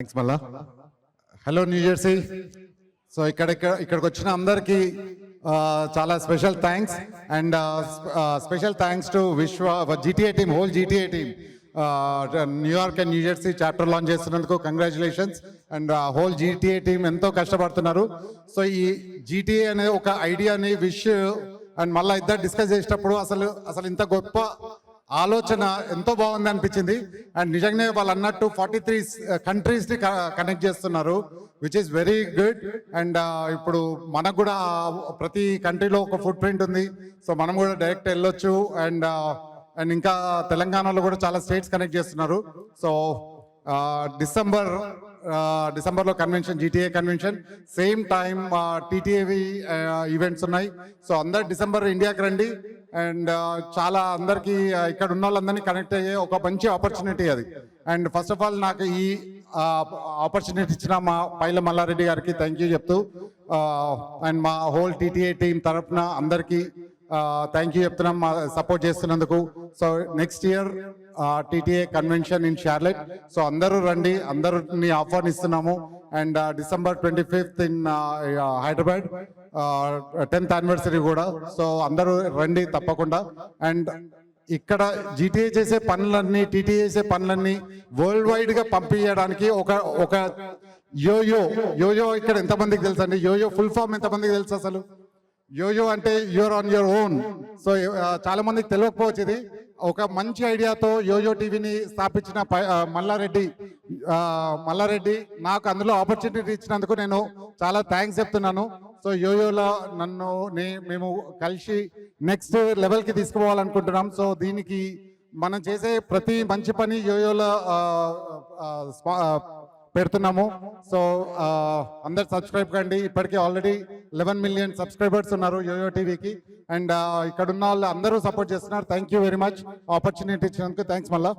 Thanks మళ్ళా. Hello new Jersey. So ఇక్కడికి వచ్చిన అందరికీ చాలా special thanks and special thanks to Vishwa GTA team, whole GTA team. New York and New Jersey chapter launch చేస్తున్నందుకు congratulations. And whole GTA team ఎంతో కష్టపడుతున్నారు. So ఈ GTA అనే ఒక ఐడియాని అండ్ మళ్ళీ ఇద్దరు డిస్కస్ చేసేటప్పుడు అసలు ఇంత గొప్ప ఆలోచన ఎంతో బాగుంది అనిపించింది. అండ్ నిజంగానే వాళ్ళు అన్నట్టు 43 కంట్రీస్ని కనెక్ట్ చేస్తున్నారు, which is very good. And ఇప్పుడు మనకు కూడా ప్రతి కంట్రీలో ఒక ఫుట్ ప్రింట్ ఉంది. సో మనం కూడా డైరెక్ట్ వెళ్ళొచ్చు. అండ్ ఇంకా తెలంగాణలో కూడా చాలా స్టేట్స్ కనెక్ట్ చేస్తున్నారు. సో డిసెంబర్లో convention, GTA convention, same time టీటీఏవి ఈవెంట్స్ ఉన్నాయి. సో అందరు డిసెంబర్ ఇండియాకి రండి. అండ్ చాలా అందరికీ ఇక్కడ ఉన్న వాళ్ళందరినీ కనెక్ట్ అయ్యే ఒక మంచి ఆపర్చునిటీ అది. అండ్ ఫస్ట్ ఆఫ్ ఆల్ నాకు ఈ ఆపర్చునిటీ ఇచ్చిన మా పైల మల్లారెడ్డి గారికి థ్యాంక్ యూ చెప్తూ, అండ్ మా హోల్ టీటీఏ టీం తరఫున అందరికీ థ్యాంక్ యూ చెప్తున్నాం మా సపోర్ట్ చేస్తున్నందుకు. So next year TTA convention in Charlotte. So అందరూ రండి, అందరిని ఆహ్వానిస్తున్నాము. And December 25th in Hyderabad, 10th anniversary కూడా. సో అందరూ రండి తప్పకుండా. అండ్ ఇక్కడ జీటీఏ చేసే పనులన్నీ, టీటీఏ చేసే పనులన్నీ వరల్డ్ వైడ్ గా పంపించడానికి ఒక యోయో ఇక్కడ ఎంతమందికి తెలుసు అండి? యోయో ఫుల్ ఫామ్ ఎంతమందికి తెలుసు అసలు? యోయో అంటే you're on your own. So చాలా మందికి తెలియకపోవచ్చు. ఇది ఒక మంచి ఐడియాతో యోయో టీవీని స్థాపించిన మల్లారెడ్డి నాకు అందులో ఆపర్చునిటీ ఇచ్చినందుకు నేను చాలా థ్యాంక్స్ చెప్తున్నాను. సో యోయోలో మేము కలిసి నెక్స్ట్ లెవెల్కి తీసుకుపోవాలనుకుంటున్నాం. సో దీనికి మనం చేసే ప్రతి మంచి పని యోయోలో పెడుతున్నాము. సో అందరు సబ్స్క్రైబ్ కండి. ఇప్పటికీ ఆల్రెడీ 11 million సబ్స్క్రైబర్స్ ఉన్నారు యోయో టీవీకి. అండ్ ఇక్కడ ఉన్న వాళ్ళు అందరూ సపోర్ట్ చేస్తున్నారు. Thank you very much opportunity ఇచ్చినందుకు. థ్యాంక్స్ మళ్ళా.